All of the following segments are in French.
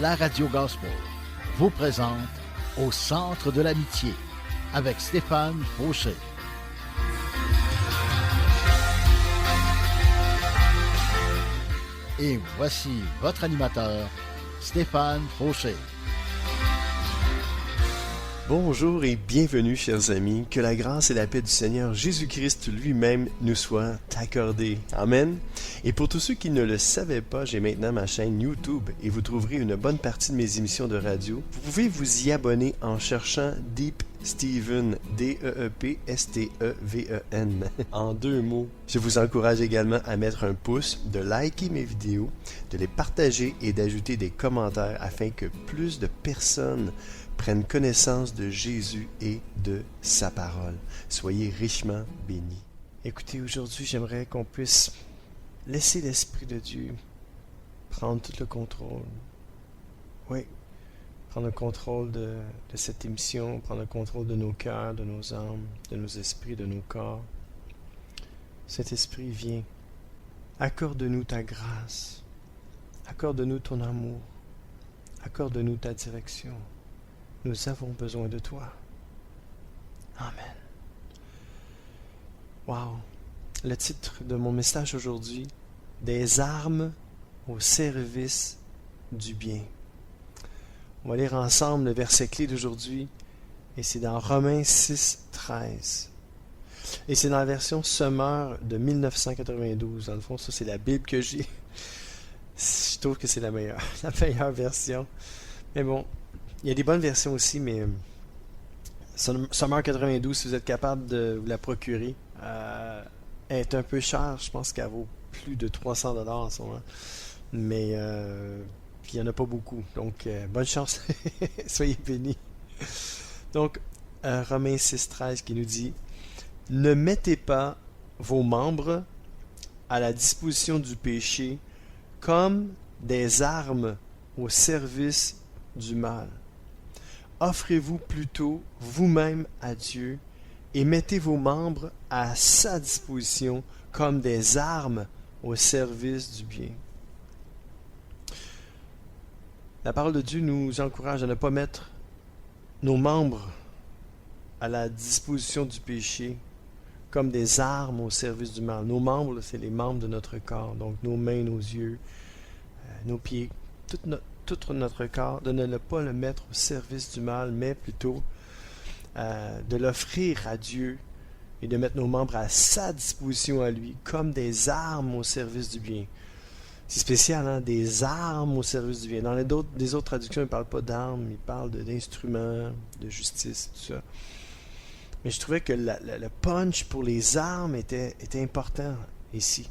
la Radio Gospel vous présente Au centre de l'amitié avec Stéphane Fauché. Et voici votre animateur, Stéphane Fauché. Bonjour et bienvenue, chers amis. Que la grâce et la paix du Seigneur Jésus-Christ lui-même nous soient accordées. Amen. Et pour tous ceux qui ne le savaient pas, j'ai maintenant ma chaîne YouTube et vous trouverez une bonne partie de mes émissions de radio. Vous pouvez vous y abonner en cherchant Deep Steven, D-E-E-P-S-T-E-V-E-N, en 2 mots. Je vous encourage également à mettre un pouce, de liker mes vidéos, de les partager et d'ajouter des commentaires afin que plus de personnes prennent connaissance de Jésus et de sa parole. Soyez richement bénis. Écoutez, aujourd'hui, j'aimerais qu'on puisse laisser l'Esprit de Dieu prendre tout le contrôle. Oui, prendre le contrôle de cette émission, prendre le contrôle de nos cœurs, de nos âmes, de nos esprits, de nos corps. Cet Esprit vient. Accorde-nous ta grâce. Accorde-nous ton amour. Accorde-nous ta direction. Nous avons besoin de toi. Amen. Wow. Le titre de mon message aujourd'hui, des armes au service du bien. On va lire ensemble le verset clé d'aujourd'hui, et c'est dans Romains 6, 13. Et c'est dans la version Semeur de 1992. Dans le fond, ça c'est la Bible que j'ai. Je trouve que c'est la meilleure version. Mais bon, il y a des bonnes versions aussi, mais Summer 92, si vous êtes capable de vous la procurer, elle est un peu chère. Je pense qu'elle vaut plus de 300$ en ce moment. Mais il n'y en a pas beaucoup. Donc, bonne chance. Soyez bénis. Donc, Romains 6,13 qui nous dit « Ne mettez pas vos membres à la disposition du péché comme des armes au service du mal. Offrez-vous plutôt vous-même à Dieu et mettez vos membres à sa disposition comme des armes au service du bien. » La parole de Dieu nous encourage à ne pas mettre nos membres à la disposition du péché comme des armes au service du mal. Nos membres, c'est les membres de notre corps, donc nos mains, nos yeux, nos pieds, tout notre corps, de ne pas le mettre au service du mal, mais plutôt de l'offrir à Dieu et de mettre nos membres à sa disposition à lui comme des armes au service du bien. C'est spécial, hein? Des armes au service du bien. Dans les autres traductions, ils ne parlent pas d'armes, ils parlent d'instruments, de justice, tout ça. Mais je trouvais que le punch pour les armes était important ici.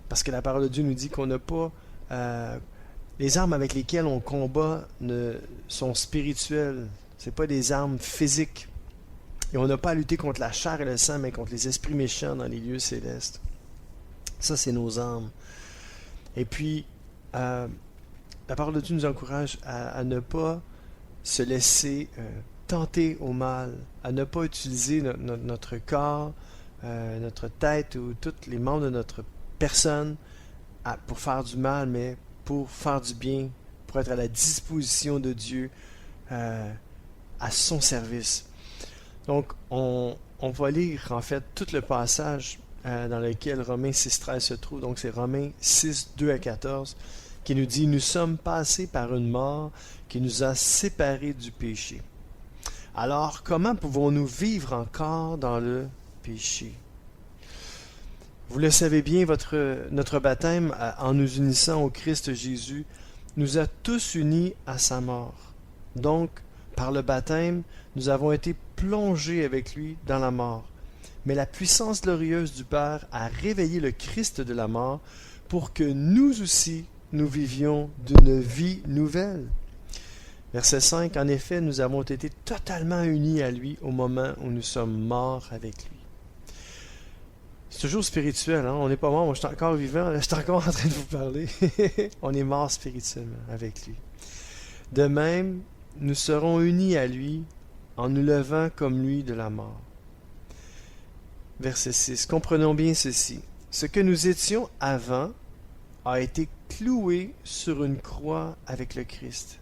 Parce que la parole de Dieu nous dit qu'on n'a pas... les armes avec lesquelles on combat sont spirituelles. Ce n'est pas des armes physiques. Et on n'a pas à lutter contre la chair et le sang, mais contre les esprits méchants dans les lieux célestes. Ça, c'est nos armes. Et puis, la parole de Dieu nous encourage à ne pas se laisser tenter au mal, à ne pas utiliser notre corps, notre tête ou tous les membres de notre personne pour faire du mal, mais pour faire du bien, pour être à la disposition de Dieu, à son service. Donc, on va lire en fait tout le passage dans lequel Romains 6.13 se trouve. Donc, c'est Romains 6, 2 à 14, qui nous dit « Nous sommes passés par une mort qui nous a séparés du péché. Alors, comment pouvons-nous vivre encore dans le péché? Vous le savez bien, notre baptême, en nous unissant au Christ Jésus, nous a tous unis à sa mort. Donc, par le baptême, nous avons été plongés avec lui dans la mort. Mais la puissance glorieuse du Père a réveillé le Christ de la mort pour que nous aussi, nous vivions d'une vie nouvelle. » Verset 5, « En effet, nous avons été totalement unis à lui au moment où nous sommes morts avec lui. » C'est toujours spirituel, hein? On n'est pas mort, moi je suis encore vivant, je suis encore en train de vous parler. On est mort spirituellement avec lui. De même, nous serons unis à lui en nous levant comme lui de la mort. Verset 6. Comprenons bien ceci. Ce que nous étions avant a été cloué sur une croix avec le Christ.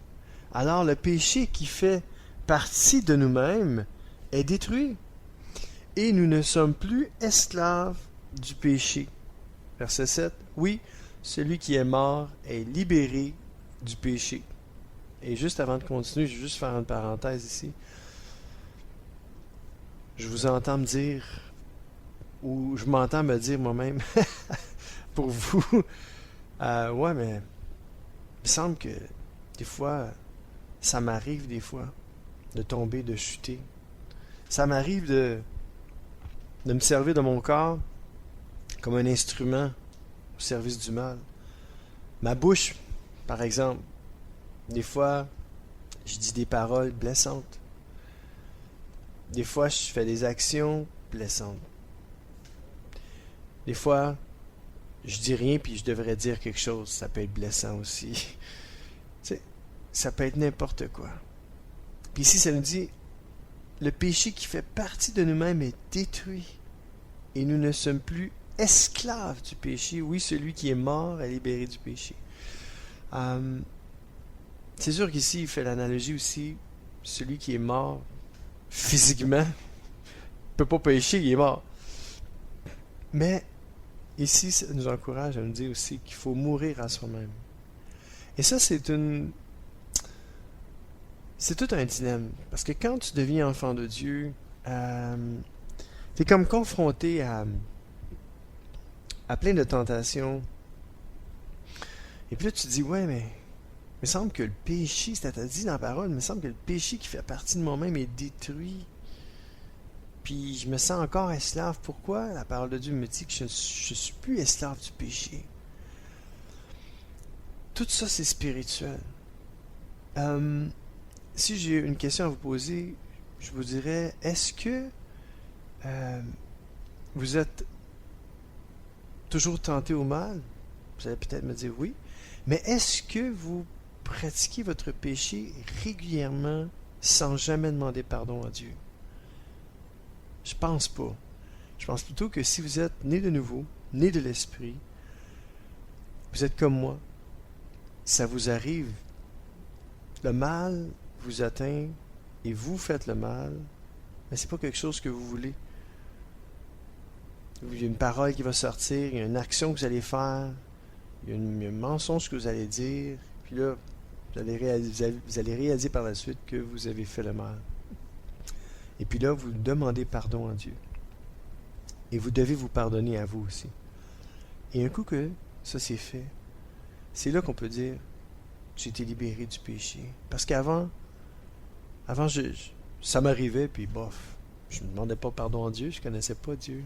alors le péché qui fait partie de nous-mêmes est détruit. Et nous ne sommes plus esclaves du péché. Verset 7. Oui, celui qui est mort est libéré du péché. Et juste avant de continuer, je vais juste faire une parenthèse ici. Je vous entends me dire, ou je m'entends me dire moi-même, pour vous, ouais, mais il me semble que des fois, ça m'arrive des fois de tomber, de chuter. Ça m'arrive de me servir de mon corps comme un instrument au service du mal. Ma bouche, par exemple, des fois, je dis des paroles blessantes. Des fois, je fais des actions blessantes. Des fois, je dis rien puis je devrais dire quelque chose. Ça peut être blessant aussi. Tu sais, ça peut être n'importe quoi. Puis ici, ça nous dit, le péché qui fait partie de nous-mêmes est détruit. Et nous ne sommes plus esclaves du péché. Oui, celui qui est mort est libéré du péché. C'est sûr qu'ici, il fait l'analogie aussi, celui qui est mort physiquement ne peut pas pécher, il est mort. Mais ici, ça nous encourage à nous dire aussi qu'il faut mourir à soi-même. Et ça, c'est tout un dilemme. Parce que quand tu deviens enfant de Dieu, tu es comme confronté à plein de tentations. Et puis là, tu te dis, ouais, mais il me semble que le péché, c'est dit dans la parole, il me semble que le péché qui fait partie de moi-même est détruit. Puis je me sens encore esclave. Pourquoi? La parole de Dieu me dit que je ne suis plus esclave du péché. Tout ça, c'est spirituel. Si j'ai une question à vous poser, je vous dirais, est-ce que vous êtes toujours tenté au mal? Vous allez peut-être me dire oui. Mais est-ce que vous pratiquez votre péché régulièrement sans jamais demander pardon à Dieu? Je pense pas. Je pense plutôt que si vous êtes né de nouveau, né de l'Esprit, vous êtes comme moi. Ça vous arrive. Le mal vous atteint et vous faites le mal, mais c'est pas quelque chose que vous voulez. Il y a une parole qui va sortir, il y a une action que vous allez faire, il y a un mensonge que vous allez dire, puis là, vous allez réaliser par la suite que vous avez fait le mal. Et puis là, vous demandez pardon à Dieu. Et vous devez vous pardonner à vous aussi. Et un coup que ça c'est fait, c'est là qu'on peut dire, j'ai été libéré du péché. Parce qu'avant, ça m'arrivait, puis bof, je ne demandais pas pardon à Dieu, je ne connaissais pas Dieu.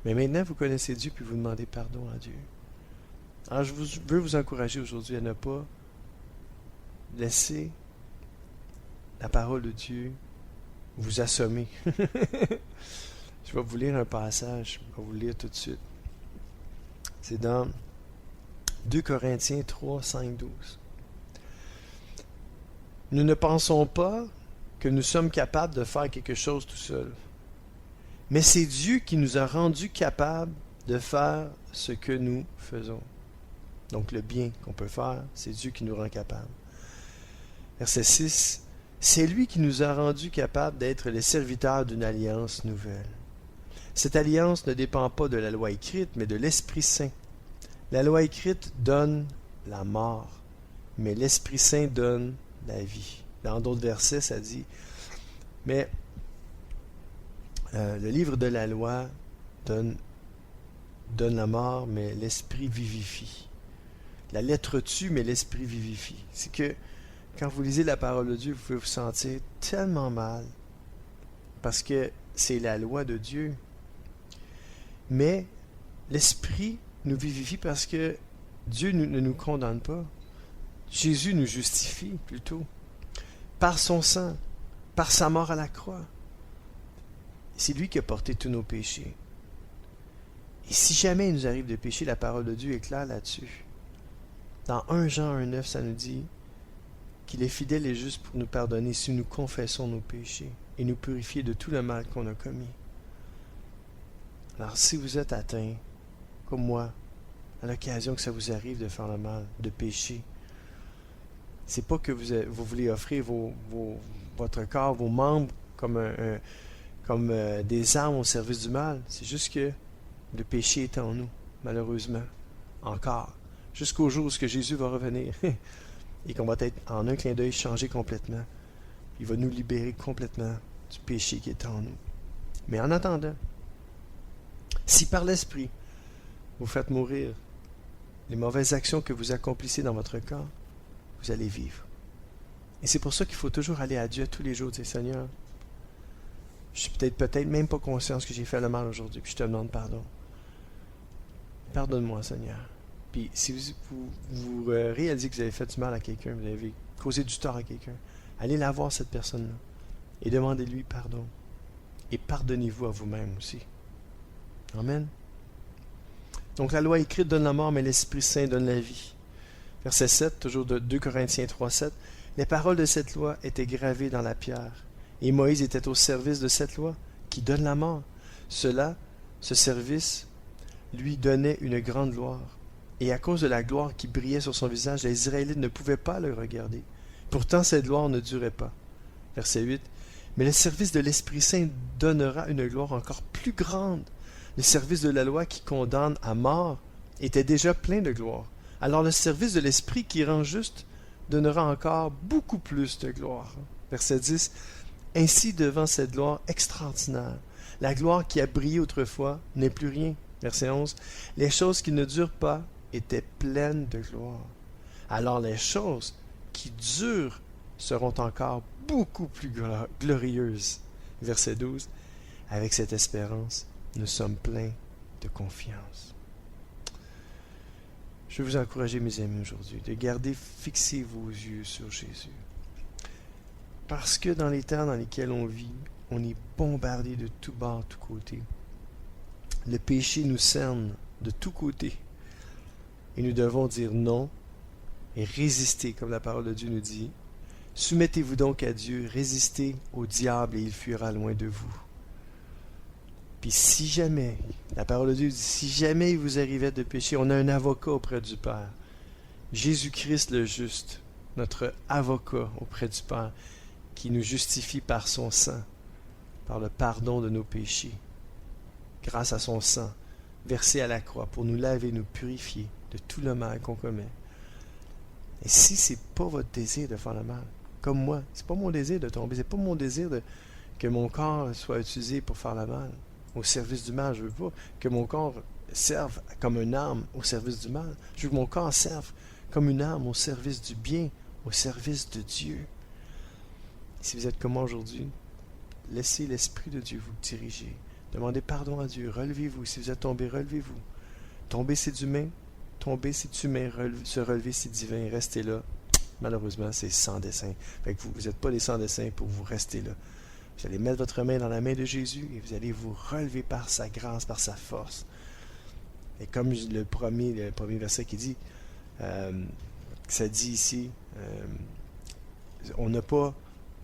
Mais maintenant, vous connaissez Dieu, puis vous demandez pardon à Dieu. Alors, je veux vous encourager aujourd'hui à ne pas laisser la parole de Dieu vous assommer. Je vais vous lire un passage, je vais vous le lire tout de suite. C'est dans 2 Corinthiens 3, 5, 12. Nous ne pensons pas que nous sommes capables de faire quelque chose tout seul. Mais c'est Dieu qui nous a rendus capables de faire ce que nous faisons. Donc le bien qu'on peut faire, c'est Dieu qui nous rend capables. Verset 6. C'est lui qui nous a rendus capables d'être les serviteurs d'une alliance nouvelle. Cette alliance ne dépend pas de la loi écrite, mais de l'Esprit Saint. La loi écrite donne la mort, mais l'Esprit Saint donne la vie. Dans d'autres versets, ça dit, mais le livre de la loi donne la mort, mais l'Esprit vivifie. La lettre tue, mais l'Esprit vivifie. C'est que quand vous lisez la parole de Dieu, vous pouvez vous sentir tellement mal, parce que c'est la loi de Dieu. Mais l'Esprit nous vivifie parce que Dieu ne nous condamne pas. Jésus nous justifie plutôt. Par son sang, par sa mort à la croix. C'est lui qui a porté tous nos péchés. Et si jamais il nous arrive de pécher, la parole de Dieu est claire là-dessus. Dans 1 Jean 1,9, ça nous dit qu'il est fidèle et juste pour nous pardonner si nous confessons nos péchés et nous purifier de tout le mal qu'on a commis. Alors si vous êtes atteint, comme moi, à l'occasion que ça vous arrive de faire le mal, de pécher, C'est pas que vous voulez offrir votre corps, vos membres comme des armes au service du mal. C'est juste que le péché est en nous, malheureusement, encore. Jusqu'au jour où Jésus va revenir et qu'on va être en un clin d'œil changé complètement. Il va nous libérer complètement du péché qui est en nous. Mais en attendant, si par l'Esprit vous faites mourir les mauvaises actions que vous accomplissez dans votre corps, vous allez vivre. Et c'est pour ça qu'il faut toujours aller à Dieu tous les jours et dire, Seigneur, je suis peut-être même pas conscient que j'ai fait le mal aujourd'hui, puis je te demande pardon. Pardonne-moi, Seigneur. Puis si vous réalisez que vous avez fait du mal à quelqu'un, vous avez causé du tort à quelqu'un, allez la voir, cette personne-là, et demandez-lui pardon. Et pardonnez-vous à vous-même aussi. Amen. Donc la loi écrite donne la mort, mais l'Esprit Saint donne la vie. Verset 7, toujours de 2 Corinthiens 3, 7. Les paroles de cette loi étaient gravées dans la pierre, et Moïse était au service de cette loi qui donne la mort. Ce service, lui donnait une grande gloire. Et à cause de la gloire qui brillait sur son visage, les Israélites ne pouvaient pas le regarder. Pourtant, cette gloire ne durait pas. Verset 8. Mais le service de l'Esprit Saint donnera une gloire encore plus grande. Le service de la loi qui condamne à mort était déjà plein de gloire. Alors le service de l'Esprit qui rend juste donnera encore beaucoup plus de gloire. Verset 10. Ainsi, devant cette gloire extraordinaire, la gloire qui a brillé autrefois n'est plus rien. Verset 11. Les choses qui ne durent pas étaient pleines de gloire. Alors les choses qui durent seront encore beaucoup plus glorieuses. Verset 12. Avec cette espérance, nous sommes pleins de confiance. Je veux vous encourager, mes amis, aujourd'hui, de garder fixés vos yeux sur Jésus. Parce que dans les temps dans lesquels on vit, on est bombardé de tous bords, de tous côtés. Le péché nous cerne de tous côtés. Et nous devons dire non et résister, comme la parole de Dieu nous dit. Soumettez-vous donc à Dieu, résistez au diable et il fuira loin de vous. Puis si jamais, la parole de Dieu dit, si jamais il vous arrivait de pécher, on a un avocat auprès du Père. Jésus-Christ le juste, notre avocat auprès du Père, qui nous justifie par son sang, par le pardon de nos péchés, grâce à son sang, versé à la croix, pour nous laver, nous purifier de tout le mal qu'on commet. Et si c'est pas votre désir de faire le mal, comme moi, c'est pas mon désir de tomber, c'est pas mon désir que mon corps soit utilisé pour faire le mal, au service du mal. Je veux pas que mon corps serve comme une arme au service du mal. Je veux que mon corps serve comme une arme au service du bien, au service de Dieu. Si vous êtes comme moi aujourd'hui, laissez l'Esprit de Dieu vous diriger. Demandez pardon à Dieu. Relevez-vous. Si vous êtes tombé, relevez-vous. Tomber, c'est humain. Tomber, c'est humain. Se relever, c'est divin. Restez là. Malheureusement, c'est sans dessein. Fait que vous n'êtes pas des sans dessein pour vous rester là. Vous allez mettre votre main dans la main de Jésus et vous allez vous relever par sa grâce, par sa force. Et comme le premier verset qui dit, ça dit ici, on n'a pas,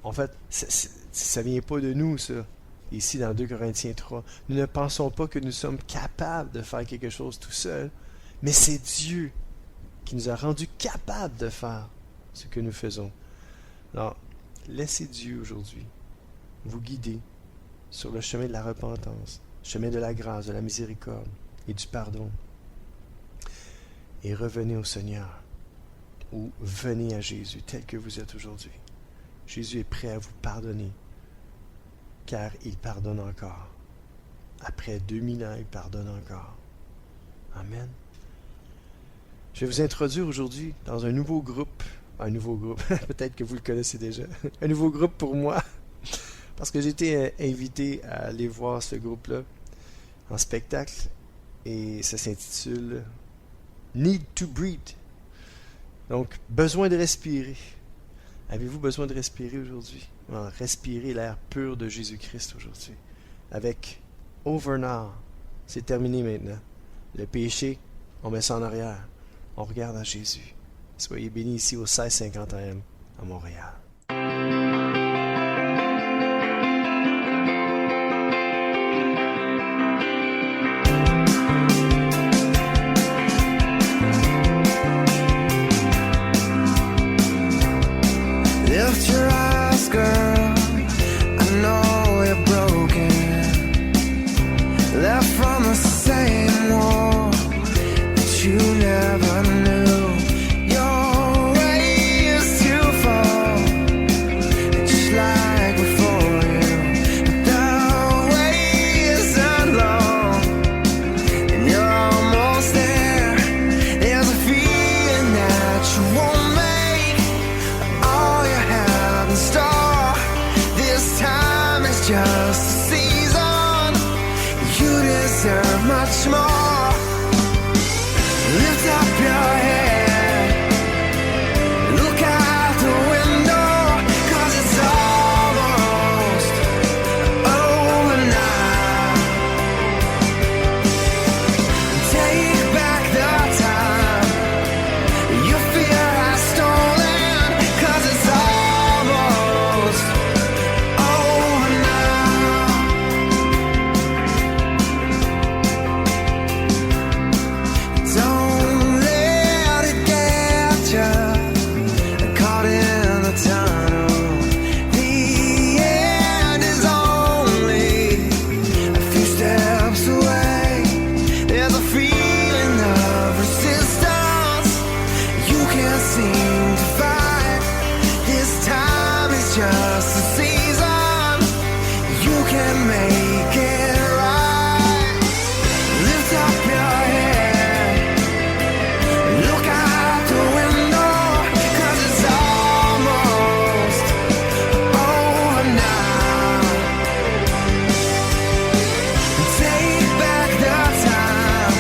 en fait, ça vient pas de nous, ça. Ici, dans 2 Corinthiens 3, nous ne pensons pas que nous sommes capables de faire quelque chose tout seul, mais c'est Dieu qui nous a rendus capables de faire ce que nous faisons. Alors, laissez Dieu aujourd'hui vous guider sur le chemin de la repentance, le chemin de la grâce, de la miséricorde et du pardon. Et revenez au Seigneur, ou venez à Jésus tel que vous êtes aujourd'hui. Jésus est prêt à vous pardonner, car il pardonne encore. Après 2000 ans, il pardonne encore. Amen. Je vais vous introduire aujourd'hui dans un nouveau groupe, peut-être que vous le connaissez déjà, un nouveau groupe pour moi, parce que j'ai été invité à aller voir ce groupe-là en spectacle, et ça s'intitule Need to Breathe. Donc, besoin de respirer. Avez-vous besoin de respirer aujourd'hui? Respirer l'air pur de Jésus-Christ aujourd'hui. Avec Over Now. C'est terminé maintenant. Le péché, on met ça en arrière. On regarde à Jésus. Soyez bénis ici au 1650 AM à Montréal. never knew your ways to fall, just like before you. But the way isn't long, and you're almost there. There's a feeling that you won't make all you have in store. This time is just a season. You deserve much more. Lift up your head, look out the window, 'cause it's almost over now. Take back the time your fear has stolen, 'cause it's almost over now. Don't let it get you caught in the tunnel. The end is only a few steps away. There's a feeling of resistance you can't seem to fight. This time is just a season. You can make it right. Lift up your head, look out the window, 'cause it's almost over now. Take back the time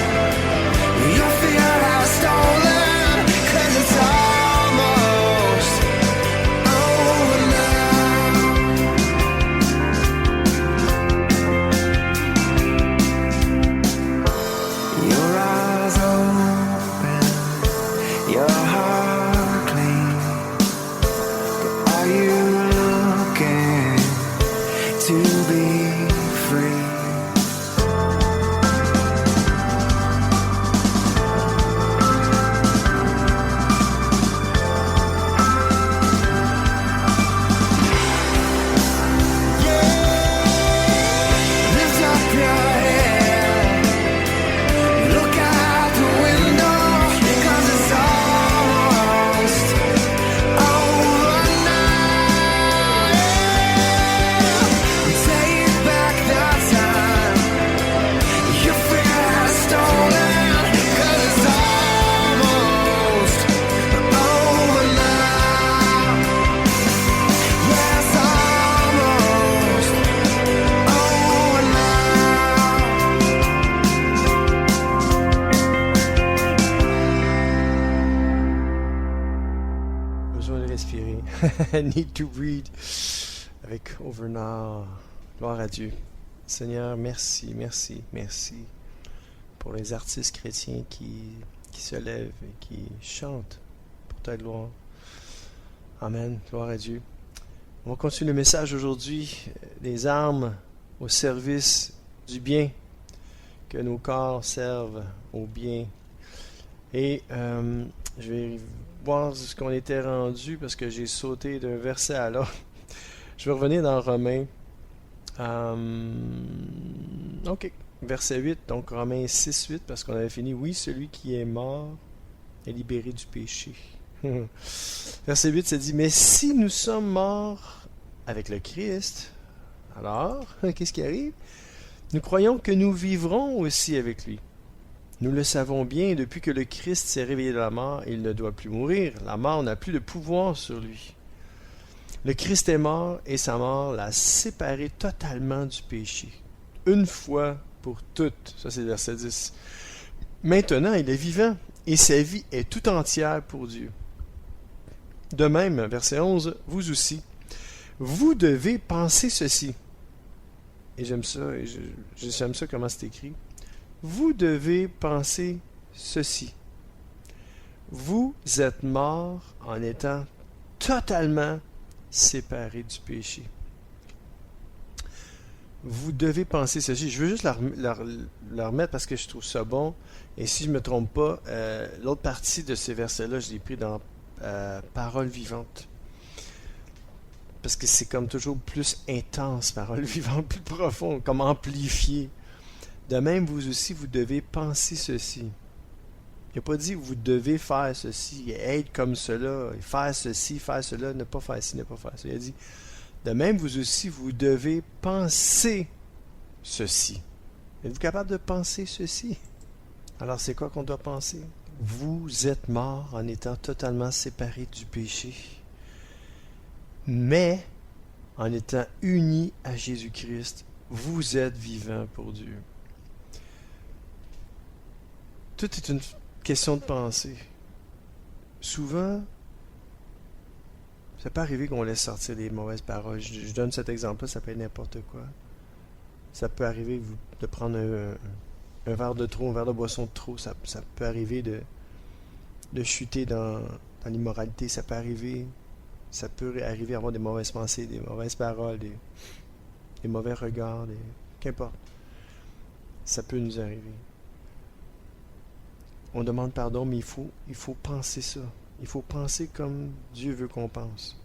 your fear has stolen, 'cause it's almost over now. Your eyes open, your heart clean. Are you looking to be free? Lift up your head, look out the window, 'cause it's almost over now. Take back the time your fear has stolen, 'cause it's almost over now. Yes, almost over now. Besoin de respirer. Need to breathe. Avec Over Now. Gloire à Dieu. Seigneur, merci, merci, merci pour les artistes chrétiens qui se lèvent et qui chantent pour ta gloire. Amen. Gloire à Dieu. On va continuer le message aujourd'hui. Des armes au service du bien. Que nos corps servent au bien. Et je vais voir ce qu'on était rendu parce que j'ai sauté d'un verset à l'autre. Je vais revenir dans Romains. Ok, verset 8, donc Romains 6, 8, parce qu'on avait fini. Oui, celui qui est mort est libéré du péché. Verset 8, ça dit, mais si nous sommes morts avec le Christ, alors, qu'est-ce qui arrive? Nous croyons que nous vivrons aussi avec lui. Nous le savons bien, depuis que le Christ s'est réveillé de la mort, il ne doit plus mourir. La mort n'a plus de pouvoir sur lui. Le Christ est mort et sa mort l'a séparé totalement du péché. Une fois pour toutes. Ça, c'est le verset 10. Maintenant, il est vivant et sa vie est tout entière pour Dieu. De même, verset 11, vous aussi, vous devez penser ceci. Et j'aime ça, j'aime ça comment c'est écrit. Vous devez penser ceci. Vous êtes morts en étant totalement séparés du péché. Vous devez penser ceci. Je veux juste la remettre parce que je trouve ça bon. Et si je ne me trompe pas, l'autre partie de ces versets-là, je l'ai pris dans Parole vivante. Parce que c'est comme toujours plus intense, parole vivante, plus profond, comme amplifié. De même, vous aussi, vous devez penser ceci. Il n'a pas dit vous devez faire ceci, être comme cela, faire ceci, faire cela, ne pas faire ci, ne pas faire ça. Il a dit de même vous aussi, vous devez penser ceci. Êtes-vous capable de penser ceci? Alors c'est quoi qu'on doit penser? Vous êtes morts en étant totalement séparés du péché, mais en étant unis à Jésus-Christ, vous êtes vivants pour Dieu. Tout est une question de pensée. Souvent, ça peut arriver qu'on laisse sortir des mauvaises paroles. Je donne cet exemple-là, ça peut être n'importe quoi. Ça peut arriver de prendre un verre de trop, un verre de boisson de trop. Ça peut arriver de chuter dans l'immoralité. Ça peut arriver à avoir des mauvaises pensées, des mauvaises paroles, des mauvais regards, qu'importe. Ça peut nous arriver. On demande pardon, mais il faut penser ça. Il faut penser comme Dieu veut qu'on pense.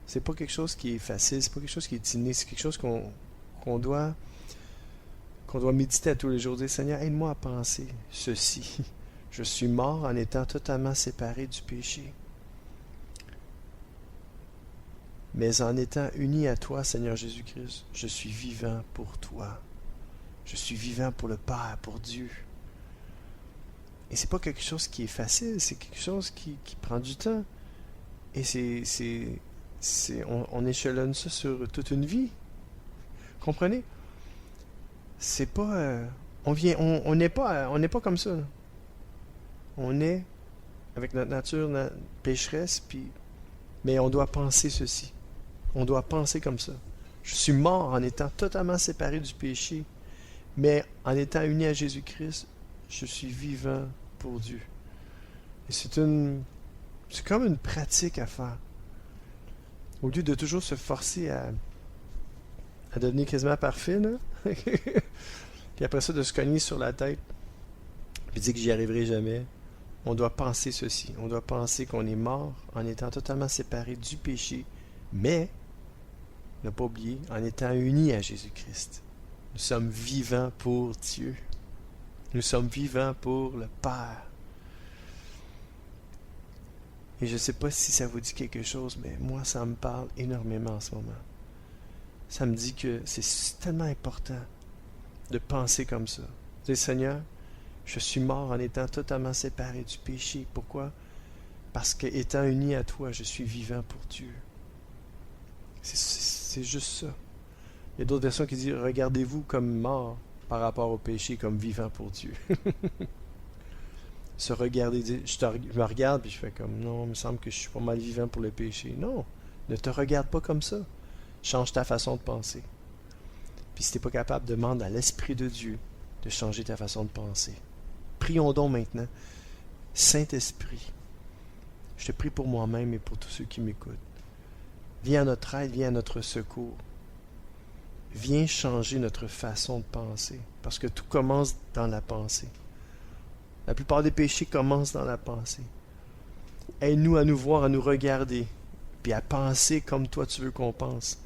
C'est pas quelque chose qui est facile, c'est pas quelque chose qui est inné, c'est quelque chose qu'on doit méditer à tous les jours. Dire, Seigneur, aide-moi à penser ceci. Je suis mort en étant totalement séparé du péché. Mais en étant uni à toi, Seigneur Jésus-Christ, je suis vivant pour toi. Je suis vivant pour le Père, pour Dieu. Et c'est pas quelque chose qui est facile, c'est quelque chose qui prend du temps. Et on échelonne ça sur toute une vie. Comprenez? C'est pas... on n'est pas comme ça. Là. On est avec notre nature pécheresse, mais on doit penser ceci. On doit penser comme ça. Je suis mort en étant totalement séparé du péché, mais en étant uni à Jésus-Christ, je suis vivant pour Dieu. Et c'est comme une pratique à faire. Au lieu de toujours se forcer à devenir quasiment parfait, là. Puis après ça, de se cogner sur la tête, puis dire que j'y arriverai jamais. On doit penser ceci. On doit penser qu'on est mort en étant totalement séparé du péché, mais, ne pas oublier, en étant unis à Jésus-Christ. Nous sommes vivants pour Dieu. Nous sommes vivants pour le Père. Et je ne sais pas si ça vous dit quelque chose, mais moi, ça me parle énormément en ce moment. Ça me dit que c'est tellement important de penser comme ça. Dire, Seigneur, je suis mort en étant totalement séparé du péché. Pourquoi? Parce que étant uni à toi, je suis vivant pour Dieu. C'est juste ça. Il y a d'autres versions qui disent, regardez-vous comme mort par rapport au péché, comme vivant pour Dieu. Se regarder, je me regarde et je fais comme, non, il me semble que je suis pas mal vivant pour le péché. Non, ne te regarde pas comme ça. Change ta façon de penser. Puis si tu n'es pas capable, demande à l'Esprit de Dieu de changer ta façon de penser. Prions donc maintenant. Saint-Esprit, je te prie pour moi-même et pour tous ceux qui m'écoutent. Viens à notre aide, viens à notre secours. Viens changer notre façon de penser. Parce que tout commence dans la pensée. La plupart des péchés commencent dans la pensée. Aide-nous à nous voir, à nous regarder, puis à penser comme toi tu veux qu'on pense.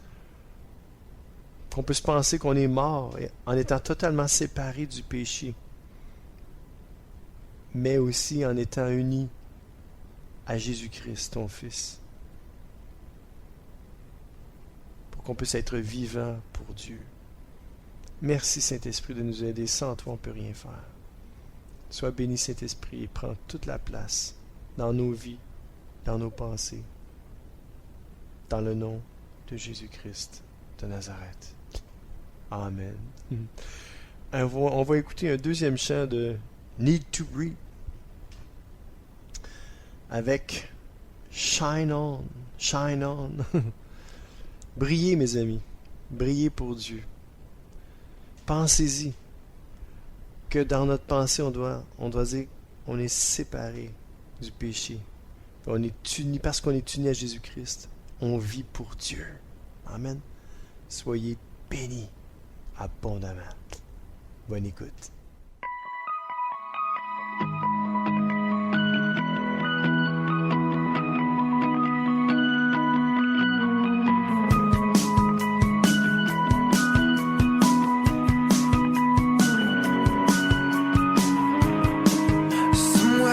Qu'on puisse penser qu'on est mort en étant totalement séparé du péché, mais aussi en étant unis à Jésus-Christ, ton Fils. Pour qu'on puisse être vivant pour Dieu. Merci Saint-Esprit de nous aider. Sans toi, on ne peut rien faire. Sois béni Saint-Esprit et prends toute la place dans nos vies, dans nos pensées, dans le nom de Jésus-Christ de Nazareth. Amen. On va écouter un deuxième chant de Need to Reap avec Shine On, Shine On. Brillez mes amis, brillez pour Dieu. Pensez-y que dans notre pensée, on doit dire on est séparé du péché. On est unis, parce qu'on est unis à Jésus-Christ. On vit pour Dieu. Amen. Soyez bénis abondamment. Bonne écoute. Somewhere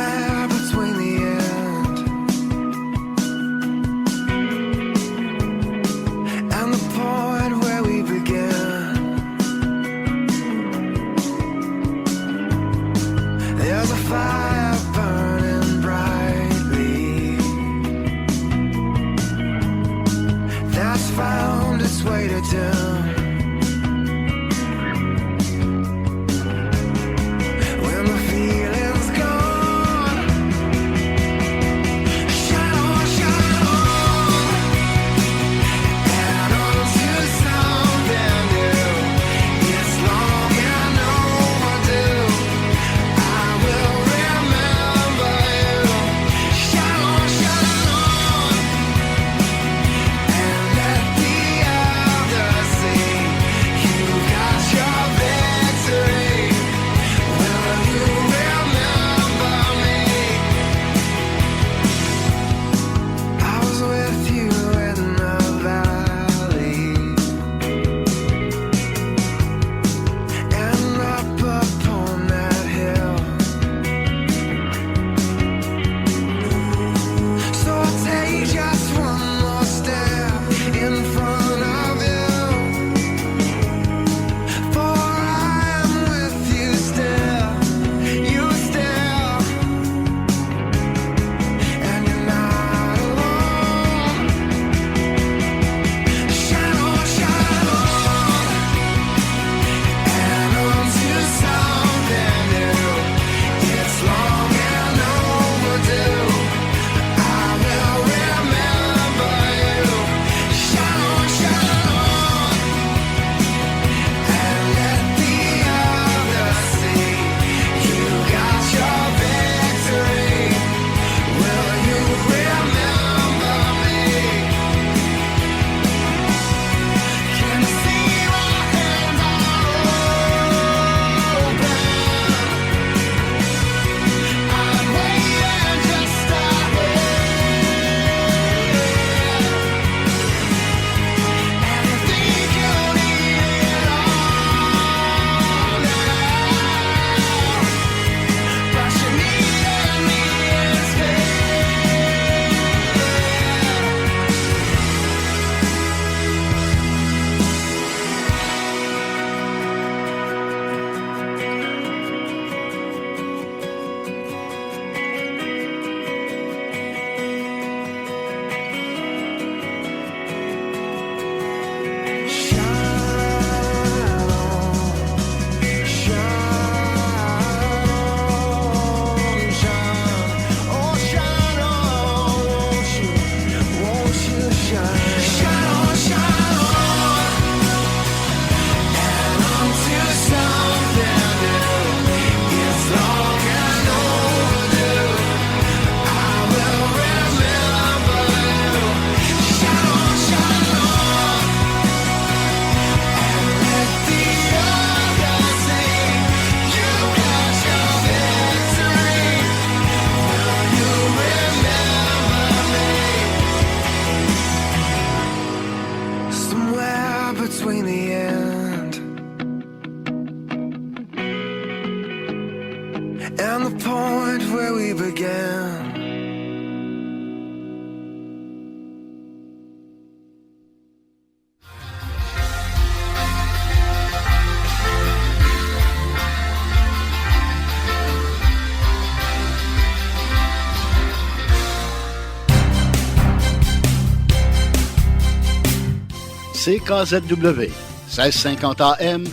CKZW 1650 AM,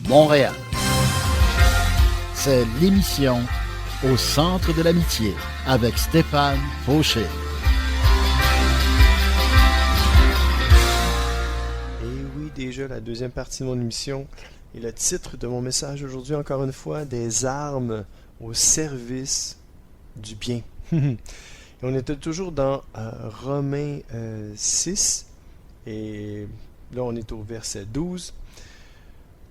Montréal. C'est l'émission Au centre de l'amitié avec Stéphane Fauché. Et oui, déjà la deuxième partie de mon émission. Et le titre de mon message aujourd'hui, encore une fois, des armes au service du bien. Et on était toujours dans Romains 6, et là on est au verset 12.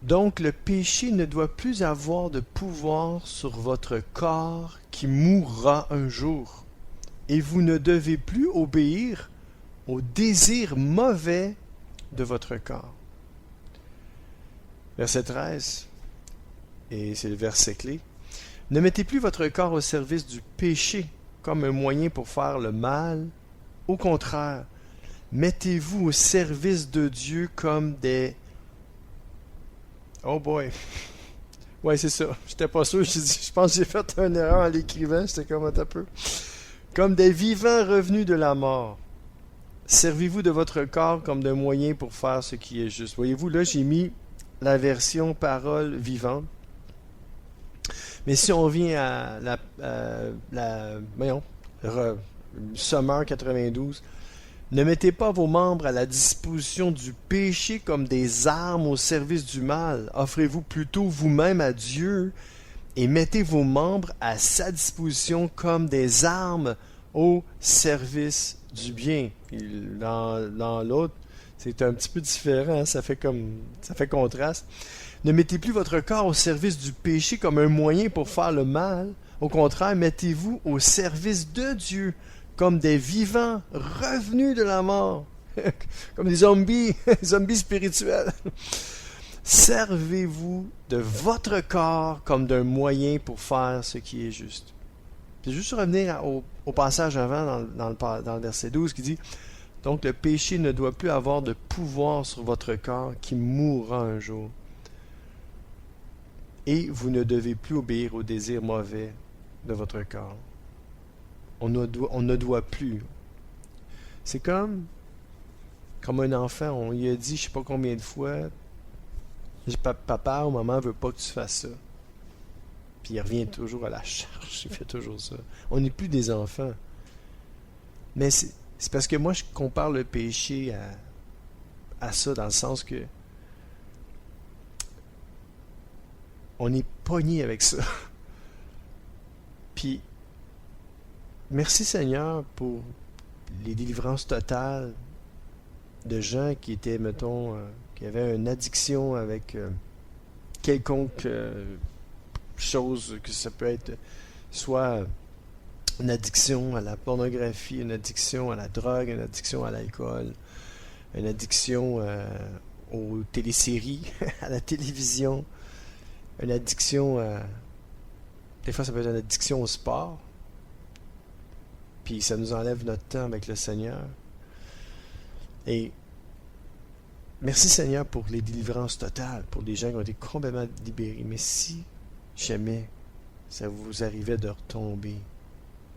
Donc le péché ne doit plus avoir de pouvoir sur votre corps qui mourra un jour, et vous ne devez plus obéir aux désirs mauvais de votre corps. Verset 13, et c'est le verset clé. Ne mettez plus votre corps au service du péché comme un moyen pour faire le mal. Au contraire, mettez-vous au service de Dieu comme des... Oh boy! Ouais, c'est ça. J'étais pas sûr. Je pense que j'ai fait une erreur en l'écrivant. J'étais comme un peu. Comme des vivants revenus de la mort. Servez-vous de votre corps comme d'un moyen pour faire ce qui est juste. Voyez-vous, là, j'ai mis la version parole vivante. Mais si on revient à Summer 92, ne mettez pas vos membres à la disposition du péché comme des armes au service du mal. Offrez-vous plutôt vous-même à Dieu et mettez vos membres à sa disposition comme des armes au service du bien. Et dans l'autre, c'est un petit peu différent, ça fait contraste. Ne mettez plus votre corps au service du péché comme un moyen pour faire le mal. Au contraire, mettez-vous au service de Dieu comme des vivants revenus de la mort, comme des zombies, zombies spirituels. Servez-vous de votre corps comme d'un moyen pour faire ce qui est juste. Puis juste revenir au passage avant dans le verset 12 qui dit « Donc le péché ne doit plus avoir de pouvoir sur votre corps qui mourra un jour. Et vous ne devez plus obéir aux désirs mauvais de votre corps. » On ne doit plus. C'est comme un enfant, on lui a dit je ne sais pas combien de fois, papa ou maman ne veut pas que tu fasses ça. Puis il revient toujours à la charge, il fait toujours ça. On n'est plus des enfants. Mais c'est parce que moi je compare le péché à ça, dans le sens que on est pogné avec ça. Puis merci Seigneur pour les délivrances totales de gens qui étaient, mettons, qui avaient une addiction avec quelconque chose, que ça peut être soit une addiction à la pornographie, une addiction à la drogue, une addiction à l'alcool, une addiction aux téléséries, à la télévision, une addiction à... Des fois, ça peut être une addiction au sport. Puis ça nous enlève notre temps avec le Seigneur. Et merci Seigneur pour les délivrances totales, pour les gens qui ont été complètement libérés. Mais si jamais ça vous arrivait de retomber,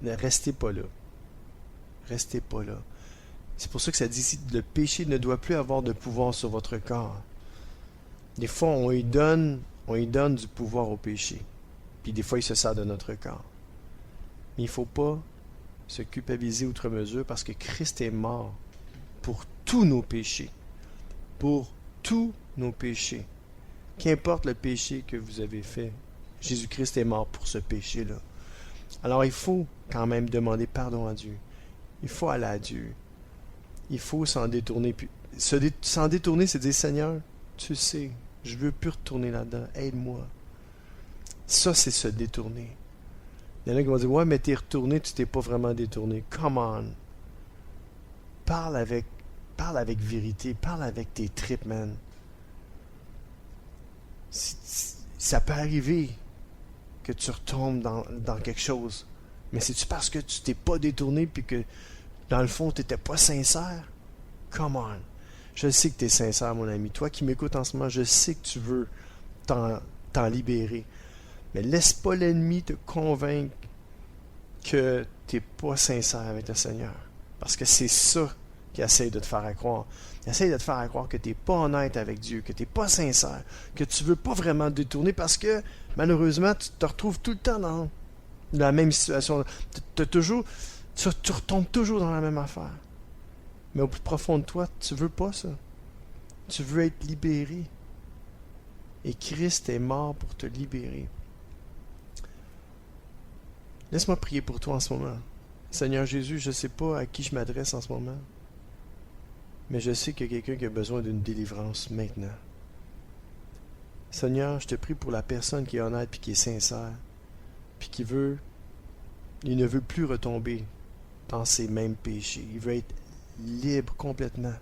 ne restez pas là. Restez pas là. C'est pour ça que ça dit ici, le péché ne doit plus avoir de pouvoir sur votre corps. Des fois, on lui donne du pouvoir au péché. Puis des fois, il se sert de notre corps. Mais il ne faut pas se culpabiliser outre mesure parce que Christ est mort pour tous nos péchés. Pour tous nos péchés. Qu'importe le péché que vous avez fait, Jésus-Christ est mort pour ce péché-là. Alors il faut quand même demander pardon à Dieu. Il faut aller à Dieu. Il faut s'en détourner. Puis, s'en détourner, c'est dire, Seigneur, tu sais, je veux plus retourner là-dedans. Aide-moi. Ça, c'est se détourner. Il y en a qui vont dire, ouais, mais t'es retourné, tu t'es pas vraiment détourné. Come on. Parle avec vérité. Parle avec tes tripes, man. Ça peut arriver que tu retombes dans quelque chose. Mais c'est-tu parce que tu t'es pas détourné puis que, dans le fond, tu n'étais pas sincère? Come on. Je sais que tu es sincère, mon ami. Toi qui m'écoutes en ce moment, je sais que tu veux t'en libérer. Mais laisse pas l'ennemi te convaincre que tu n'es pas sincère avec le Seigneur. Parce que c'est ça qui essaie de te faire croire. Il essaie de te faire croire que tu n'es pas honnête avec Dieu, que tu n'es pas sincère, que tu ne veux pas vraiment te détourner parce que, malheureusement, tu te retrouves tout le temps dans la même situation. Tu retombes toujours dans la même affaire. Mais au plus profond de toi, tu ne veux pas ça. Tu veux être libéré. Et Christ est mort pour te libérer. Laisse-moi prier pour toi en ce moment. Seigneur Jésus, je ne sais pas à qui je m'adresse en ce moment, mais je sais qu'il y a quelqu'un qui a besoin d'une délivrance maintenant. Seigneur, je te prie pour la personne qui est honnête et qui est sincère, puis il ne veut plus retomber dans ses mêmes péchés. Il veut être libre complètement.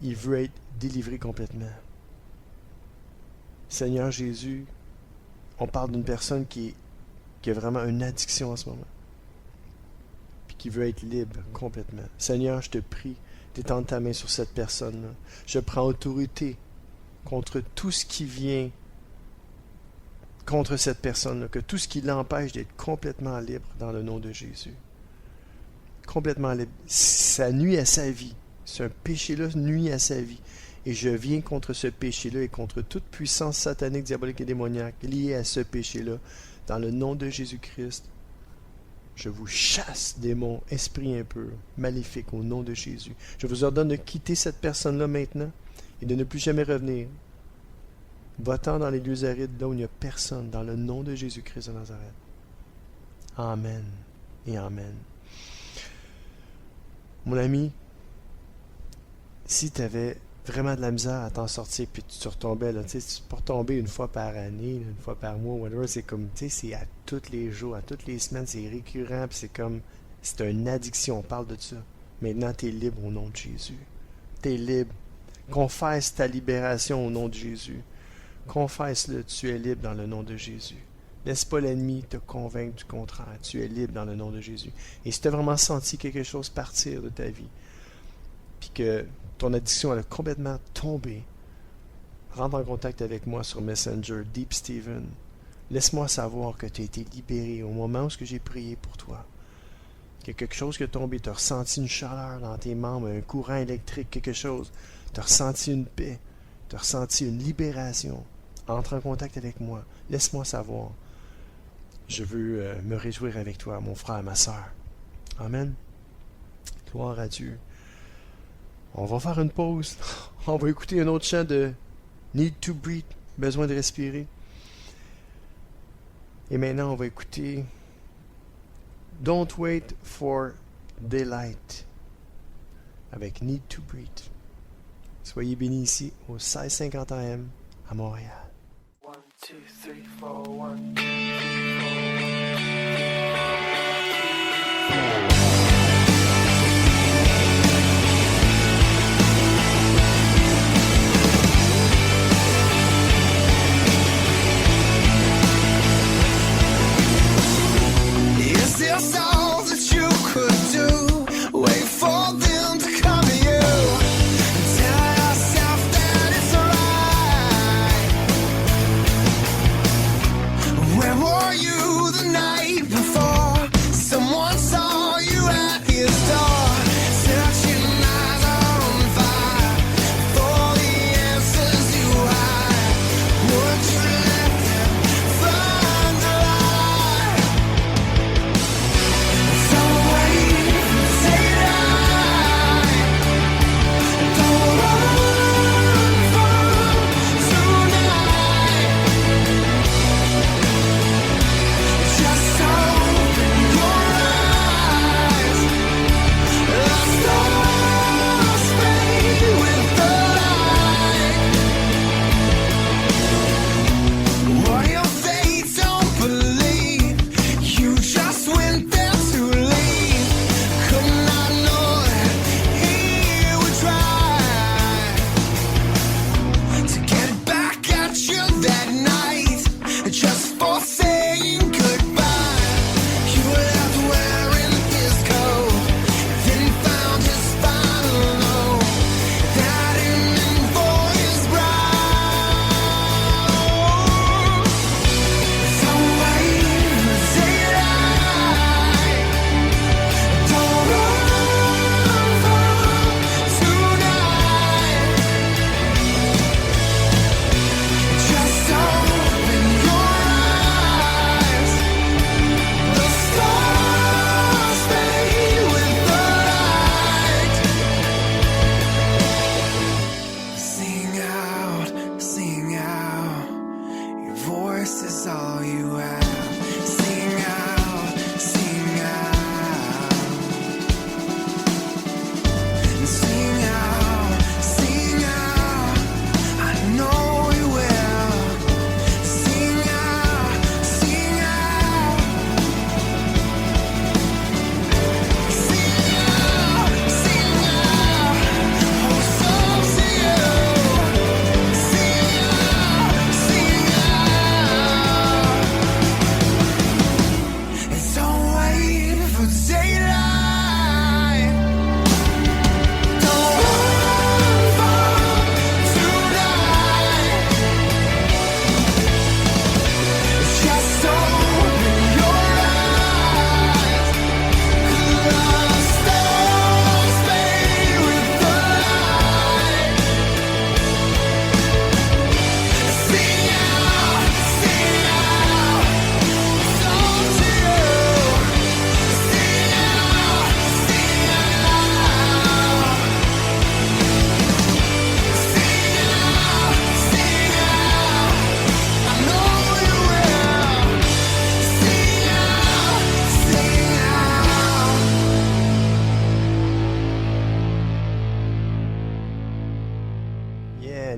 Il veut être délivré complètement. Seigneur Jésus, on parle d'une personne qui a vraiment une addiction en ce moment, puis qui veut être libre complètement. Seigneur, je te prie d'étendre ta main sur cette personne-là. Je prends autorité contre tout ce qui vient contre cette personne-là, que tout ce qui l'empêche d'être complètement libre dans le nom de Jésus. Complètement libre. Ça nuit à sa vie. Ce péché-là nuit à sa vie. Et je viens contre ce péché-là et contre toute puissance satanique, diabolique et démoniaque liée à ce péché-là. Dans le nom de Jésus-Christ, je vous chasse, démons, esprits impurs, maléfiques, au nom de Jésus. Je vous ordonne de quitter cette personne-là maintenant et de ne plus jamais revenir. Va-t'en dans les lieux arides, là où il n'y a personne, dans le nom de Jésus-Christ de Nazareth. Amen et Amen. Mon ami, si tu avais vraiment de la misère à t'en sortir, puis tu retombais, là, tu sais, tu peux retomber une fois par année, une fois par mois, whatever, c'est comme, tu sais, c'est à tous les jours, à toutes les semaines, c'est récurrent, puis c'est comme, c'est une addiction, on parle de ça. Maintenant, tu es libre au nom de Jésus. Tu es libre. Confesse ta libération au nom de Jésus. Confesse-le, tu es libre dans le nom de Jésus. Laisse pas l'ennemi te convaincre du contraire. Tu es libre dans le nom de Jésus. Et si tu as vraiment senti quelque chose partir de ta vie, puis que ton addiction elle a complètement tombé, rentre en contact avec moi sur Messenger, Deep Steven. Laisse-moi savoir que tu as été libéré au moment où j'ai prié pour toi. Qu'il y a quelque chose qui est tombé, tu as ressenti une chaleur dans tes membres, un courant électrique, quelque chose. Tu as ressenti une paix, tu as ressenti une libération. Entre en contact avec moi. Laisse-moi savoir. Je veux me réjouir avec toi, mon frère, ma soeur. Amen. Gloire à Dieu. On va faire une pause. On va écouter un autre chant de Need to Breathe, besoin de respirer. Et maintenant, on va écouter Don't Wait for Daylight avec Need to Breathe. Soyez bénis ici au 1650 AM à Montréal. 1, 2, 3, 4, 1, 2, 3, 4. There's all that you could do. Wait for them to come to you. Tell yourself that it's alright. Where were you the night before? Someone saw you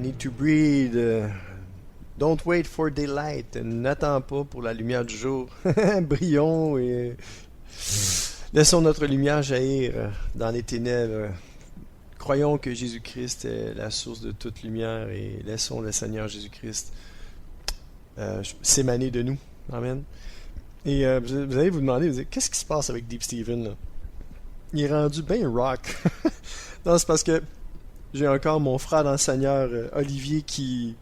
need to breathe. Don't wait for daylight. N'attends pas pour la lumière du jour. Brillons et laissons notre lumière jaillir dans les ténèbres. Croyons que Jésus-Christ est la source de toute lumière et laissons le Seigneur Jésus-Christ s'émaner de nous. Amen. Et vous allez vous demander, qu'est-ce qui se passe avec Deep Steven là? Il est rendu bien rock. Non, c'est parce que j'ai encore mon frère dans le Seigneur, Olivier, qui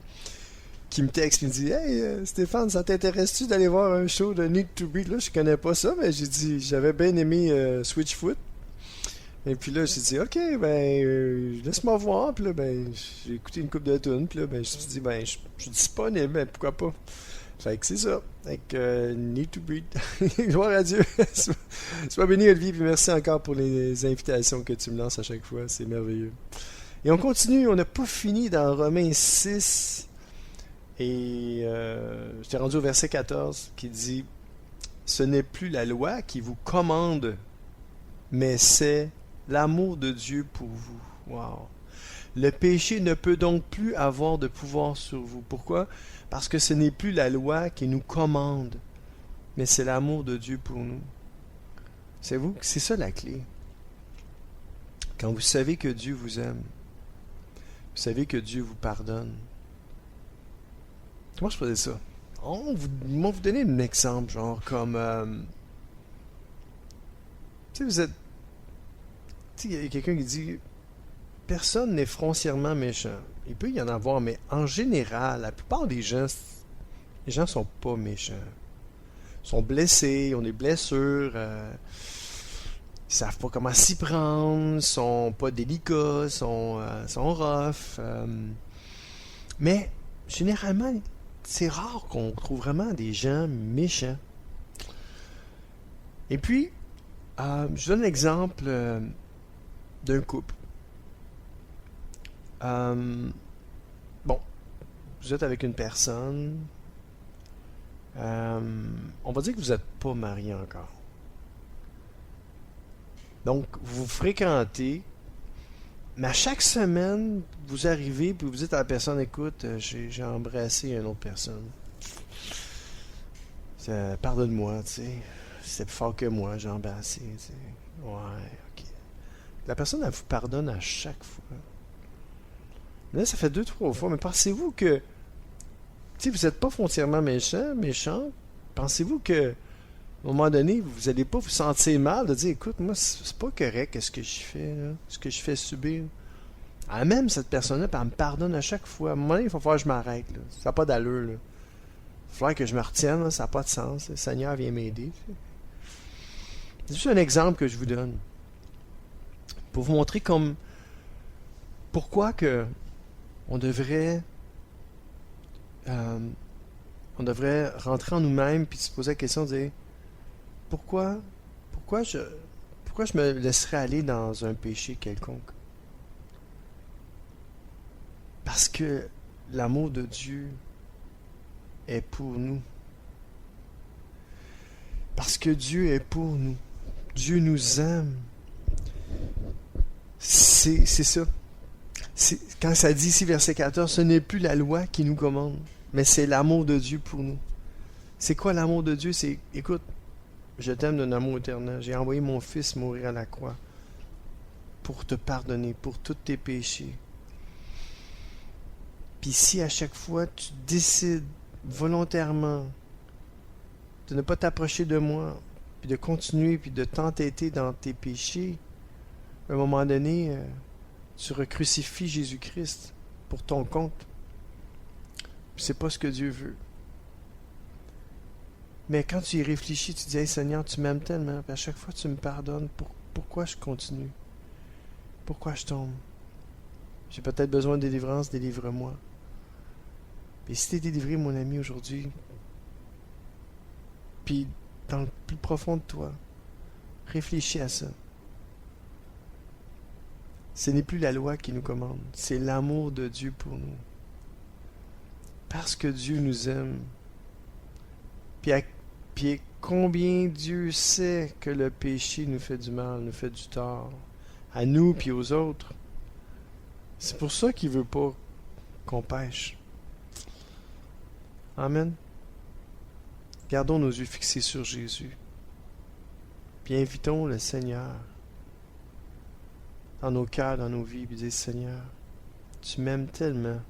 me texte et me dit « Hey, Stéphane, ça t'intéresse-tu d'aller voir un show de Need to Breathe? » Là, je connais pas ça, mais j'ai dit, j'avais bien aimé Switchfoot. Et puis là, j'ai dit « Ok, laisse-moi voir. » Puis là, j'ai écouté une couple de tunes. Puis là, je me suis dit, je suis disponible, mais pourquoi pas? Fait que c'est ça. Fait que Need to Breathe. Gloire à Dieu. Sois béni, Olivier, puis merci encore pour les invitations que tu me lances à chaque fois. C'est merveilleux. Et on continue. On n'a pas fini dans Romains 6. Et j'étais rendu au verset 14 qui dit « Ce n'est plus la loi qui vous commande, mais c'est l'amour de Dieu pour vous. » Wow. Le péché ne peut donc plus avoir de pouvoir sur vous. Pourquoi? Parce que ce n'est plus la loi qui nous commande, mais c'est l'amour de Dieu pour nous. Savez-vous que c'est ça la clé? Quand vous savez que Dieu vous aime, vous savez que Dieu vous pardonne. Comment je faisais ça? On va vous donner un exemple, genre comme... tu sais, vous êtes... Tu sais, il y a quelqu'un qui dit... Personne n'est foncièrement méchant. Il peut y en avoir, mais en général, la plupart des gens, les gens sont pas méchants. Ils sont blessés, ils ont des blessures, ils savent pas comment s'y prendre, ils sont pas délicats, sont rough. Mais généralement, c'est rare qu'on trouve vraiment des gens méchants. Et puis, je donne l'exemple d'un couple. Bon, vous êtes avec une personne. On va dire que vous n'êtes pas marié encore. Donc, vous fréquentez, mais à chaque semaine, vous arrivez et vous dites à la personne, écoute, j'ai embrassé une autre personne. Pardonne-moi, tu sais. C'est plus fort que moi, j'ai embrassé, tu sais. Ouais, ok. La personne, elle vous pardonne à chaque fois. Là, ça fait 2-3 fois, mais pensez-vous que, tu sais, vous n'êtes pas foncièrement méchant, pensez-vous que, à un moment donné, vous n'allez pas vous sentir mal de dire, écoute, moi, c'est pas correct ce que je fais, là, ce que je fais subir. Ah, même cette personne-là, elle me pardonne à chaque fois. À un moment donné, il va falloir que je m'arrête, là. Ça n'a pas d'allure, là. Il va falloir que je me retienne, là. Ça n'a pas de sens. Le Seigneur vient m'aider. C'est juste un exemple que je vous donne. Pour vous montrer comme pourquoi que on devrait rentrer en nous-mêmes puis se poser la question de dire pourquoi je me laisserais aller dans un péché quelconque? Parce que l'amour de Dieu est pour nous. Parce que Dieu est pour nous. Dieu nous aime. C'est ça. Quand ça dit ici, verset 14, ce n'est plus la loi qui nous commande, mais c'est l'amour de Dieu pour nous. C'est quoi l'amour de Dieu? C'est, écoute, je t'aime d'un amour éternel. J'ai envoyé mon Fils mourir à la croix pour te pardonner, pour tous tes péchés. Puis si à chaque fois tu décides volontairement de ne pas t'approcher de moi, puis de continuer, puis de t'entêter dans tes péchés, à un moment donné, tu recrucifies Jésus-Christ pour ton compte. C'est pas ce que Dieu veut. Mais quand tu y réfléchis, tu dis, hey Seigneur, tu m'aimes tellement, puis à chaque fois tu me pardonnes, pourquoi je continue? Pourquoi je tombe? J'ai peut-être besoin de délivrance, délivre-moi. Et si tu es délivré, mon ami, aujourd'hui, puis dans le plus profond de toi, réfléchis à ça. Ce n'est plus la loi qui nous commande, c'est l'amour de Dieu pour nous. Parce que Dieu nous aime. Puis combien Dieu sait que le péché nous fait du mal, nous fait du tort, à nous puis aux autres. C'est pour ça qu'il veut pas qu'on pêche. Amen. Gardons nos yeux fixés sur Jésus. Puis invitons le Seigneur dans nos cœurs, dans nos vies, puis dis Seigneur, tu m'aimes tellement.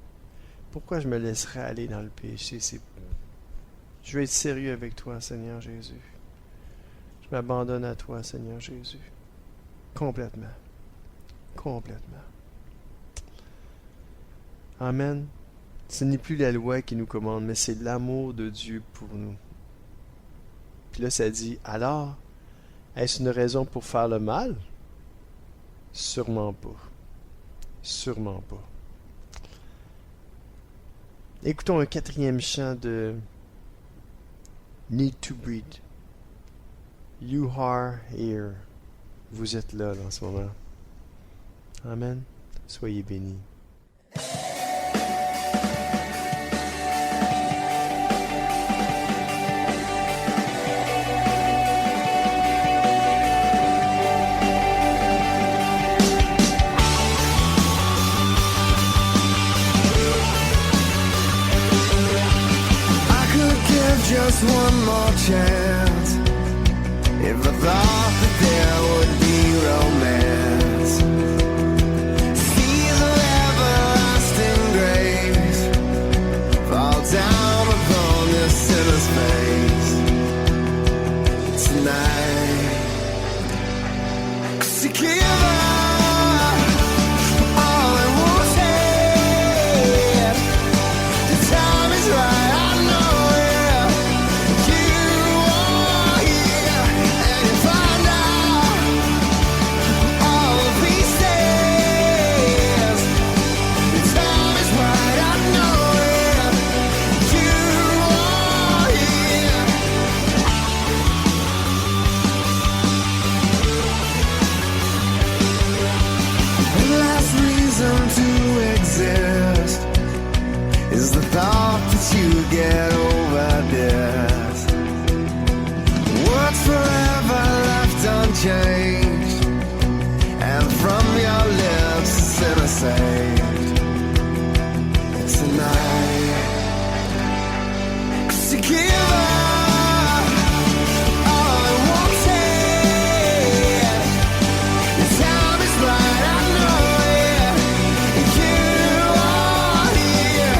Pourquoi je me laisserais aller dans le péché? Je veux être sérieux avec toi, Seigneur Jésus. Je m'abandonne à toi, Seigneur Jésus. Complètement. Complètement. Amen. Ce n'est plus la loi qui nous commande, mais c'est l'amour de Dieu pour nous. Puis là, ça dit, alors, est-ce une raison pour faire le mal? Sûrement pas. Sûrement pas. Écoutons un 4e chant de Need to Breathe. You are here. Vous êtes là en ce moment. Amen. Soyez bénis. Just one more chance. If I thought that there would be romance, see the everlasting grace fall down upon this sinner's face tonight. 'Cause you give up all I wanted. The time is right. Thought that you get over this. Words forever left unchanged, and from your lips a sinner saved tonight. 'Cause you give up all I wanted. The time is right, I know it. You are here.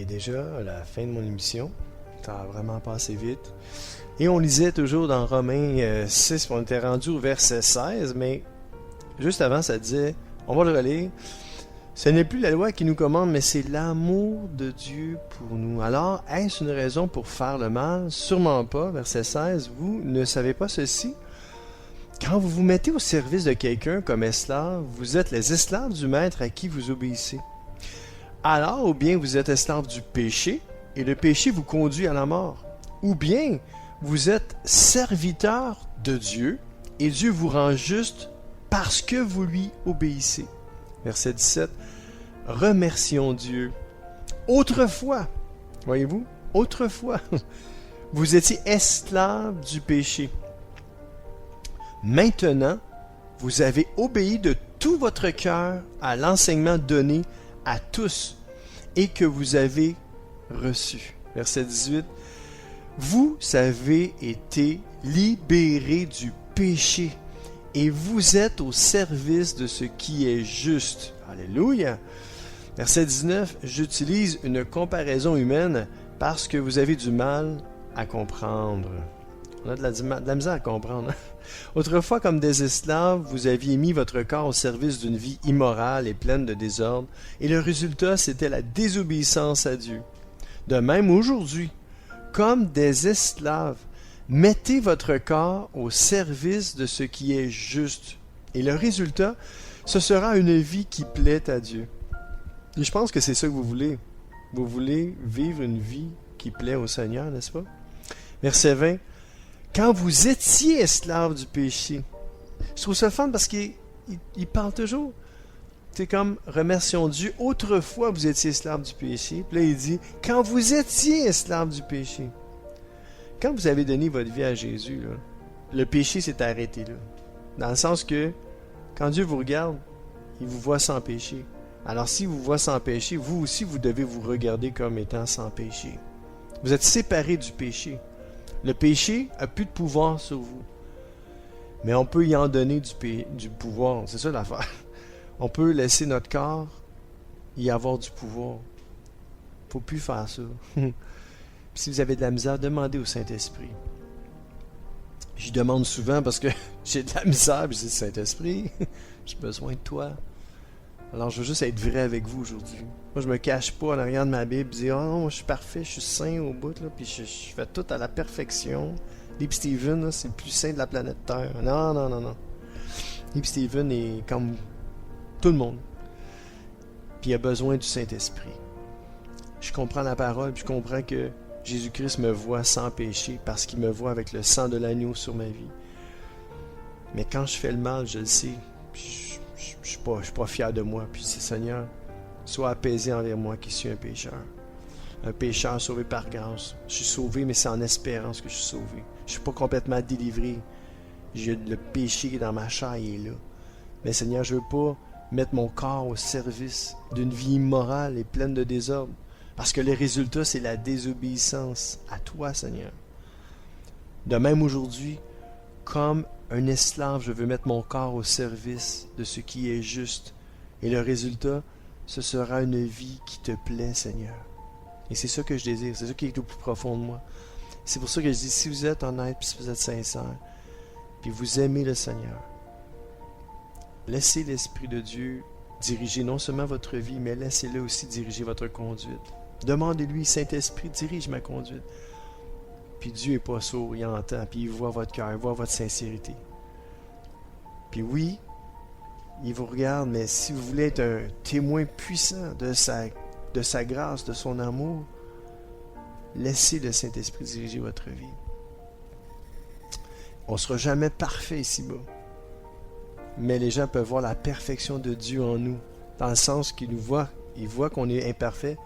Déjà à la fin de mon émission. Ça a vraiment passé vite. Et on lisait toujours dans Romains 6, on était rendu au verset 16, mais juste avant ça disait, on va le relire, ce n'est plus la loi qui nous commande, mais c'est l'amour de Dieu pour nous. Alors, est-ce une raison pour faire le mal? Sûrement pas. Verset 16, vous ne savez pas ceci? Quand vous vous mettez au service de quelqu'un comme esclave, vous êtes les esclaves du maître à qui vous obéissez. Alors, ou bien vous êtes esclave du péché, et le péché vous conduit à la mort. Ou bien, vous êtes serviteur de Dieu et Dieu vous rend juste parce que vous lui obéissez. Verset 17. Remercions Dieu. Autrefois, voyez-vous, autrefois, vous étiez esclaves du péché. Maintenant, vous avez obéi de tout votre cœur à l'enseignement donné à tous et que vous avez reçu. Verset 18. Vous avez été libérés du péché et vous êtes au service de ce qui est juste. Alléluia. Verset 19. J'utilise une comparaison humaine parce que vous avez du mal à comprendre. On a de la misère à comprendre. Autrefois, comme des esclaves, vous aviez mis votre corps au service d'une vie immorale et pleine de désordre, et le résultat, c'était la désobéissance à Dieu. De même, aujourd'hui, comme des esclaves, mettez votre corps au service de ce qui est juste, et le résultat, ce sera une vie qui plaît à Dieu. Et je pense que c'est ça que vous voulez. Vous voulez vivre une vie qui plaît au Seigneur, n'est-ce pas? Verset 20. Quand vous étiez esclaves du péché. Je trouve ça fun parce qu'il parle toujours. C'est comme, remercions Dieu. Autrefois, vous étiez esclaves du péché. Puis là, il dit, quand vous étiez esclaves du péché. Quand vous avez donné votre vie à Jésus, là, le péché s'est arrêté là. Dans le sens que, quand Dieu vous regarde, il vous voit sans péché. Alors, s'il vous voit sans péché, vous aussi, vous devez vous regarder comme étant sans péché. Vous êtes séparés du péché. Le péché n'a plus de pouvoir sur vous. Mais on peut y en donner du pouvoir. C'est ça l'affaire. On peut laisser notre corps y avoir du pouvoir. Il ne faut plus faire ça. Si vous avez de la misère, demandez au Saint-Esprit. J'y demande souvent parce que j'ai de la misère. Je dis, Saint-Esprit, j'ai besoin de toi. Alors, je veux juste être vrai avec vous aujourd'hui. Moi, je me cache pas en arrière de ma Bible et dire « Oh non, je suis parfait, je suis saint au bout, là, puis je fais tout à la perfection. » Deep Steven, là, c'est le plus saint de la planète Terre. Non, non, non, non. Deep Steven est comme tout le monde. Puis il a besoin du Saint-Esprit. Je comprends la parole, puis je comprends que Jésus-Christ me voit sans péché parce qu'il me voit avec le sang de l'agneau sur ma vie. Mais quand je fais le mal, je le sais. Je suis pas fier de moi. Puis c'est Seigneur, sois apaisé envers moi qui suis un pécheur. Un pécheur sauvé par grâce. Je suis sauvé, mais c'est en espérance que je suis sauvé. Je suis pas complètement délivré. J'ai le péché dans ma chair, il est là. Mais Seigneur, je veux pas mettre mon corps au service d'une vie immorale et pleine de désordre. Parce que le résultat, c'est la désobéissance à toi, Seigneur. De même aujourd'hui, comme un esclave, je veux mettre mon corps au service de ce qui est juste. Et le résultat, ce sera une vie qui te plaît, Seigneur. Et c'est ça que je désire, c'est ça qui est au plus profond de moi. C'est pour ça que je dis, si vous êtes honnête, puis si vous êtes sincère, puis vous aimez le Seigneur, laissez l'Esprit de Dieu diriger non seulement votre vie, mais laissez-le aussi diriger votre conduite. Demandez-lui, Saint-Esprit, dirige ma conduite. Puis Dieu n'est pas sourd, il entend, puis il voit votre cœur, il voit votre sincérité. Puis oui, il vous regarde, mais si vous voulez être un témoin puissant de sa grâce, de son amour, laissez le Saint-Esprit diriger votre vie. On ne sera jamais parfait ici-bas. Mais les gens peuvent voir la perfection de Dieu en nous, dans le sens qu'ils nous voient. Ils voient qu'on est imparfait,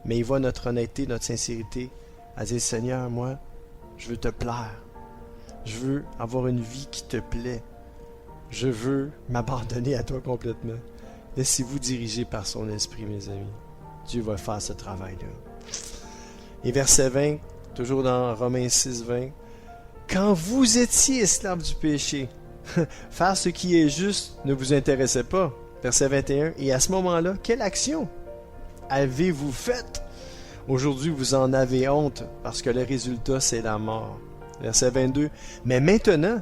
mais ils voient notre honnêteté, notre sincérité, à dire, Seigneur, moi, je veux te plaire. Je veux avoir une vie qui te plaît. Je veux m'abandonner à toi complètement. Laissez-vous diriger par son esprit, mes amis. Dieu va faire ce travail-là. Et verset 20, toujours dans Romains 6, 20. Quand vous étiez esclaves du péché, faire ce qui est juste ne vous intéressait pas. Verset 21. Et à ce moment-là, quelle action avez-vous faite? Aujourd'hui, vous en avez honte parce que le résultat, c'est la mort. Verset 22. Mais maintenant,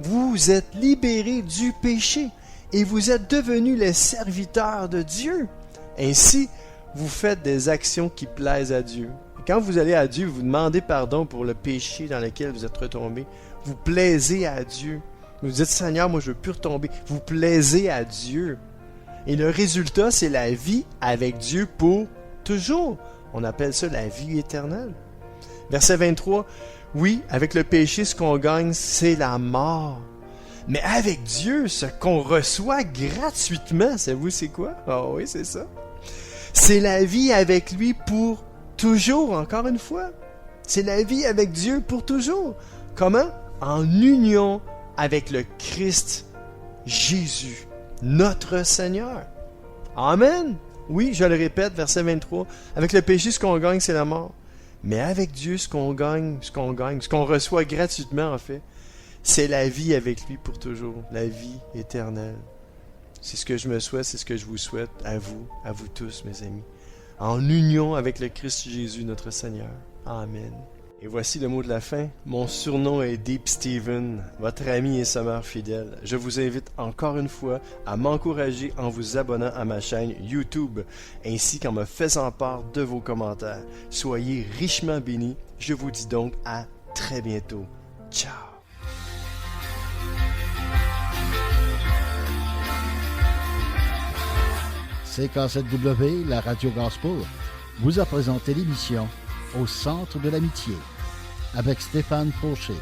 vous êtes libérés du péché et vous êtes devenus les serviteurs de Dieu. Ainsi, vous faites des actions qui plaisent à Dieu. Et quand vous allez à Dieu, vous demandez pardon pour le péché dans lequel vous êtes retombé. Vous plaisez à Dieu. Vous dites, Seigneur, moi je ne veux plus retomber. Vous plaisez à Dieu. Et le résultat, c'est la vie avec Dieu pour toujours. On appelle ça la vie éternelle. Verset 23. Oui, avec le péché, ce qu'on gagne, c'est la mort. Mais avec Dieu, ce qu'on reçoit gratuitement, savez-vous c'est quoi? Ah oui, c'est ça. C'est la vie avec lui pour toujours, encore une fois. C'est la vie avec Dieu pour toujours. Comment? En union avec le Christ Jésus, notre Seigneur. Amen. Oui, je le répète, verset 23. Avec le péché, ce qu'on gagne, c'est la mort. Mais avec Dieu, ce qu'on reçoit gratuitement, en fait, c'est la vie avec lui pour toujours, la vie éternelle. C'est ce que je me souhaite, c'est ce que je vous souhaite à vous tous, mes amis. En union avec le Christ Jésus, notre Seigneur. Amen. Et voici le mot de la fin. Mon surnom est Deep Steven, votre ami et sommeur fidèle. Je vous invite encore une fois à m'encourager en vous abonnant à ma chaîne YouTube, ainsi qu'en me faisant part de vos commentaires. Soyez richement bénis. Je vous dis donc à très bientôt. Ciao! CKZW, la radio gospel, vous a présenté l'émission Au centre de l'amitié avec Stéphane Fauché.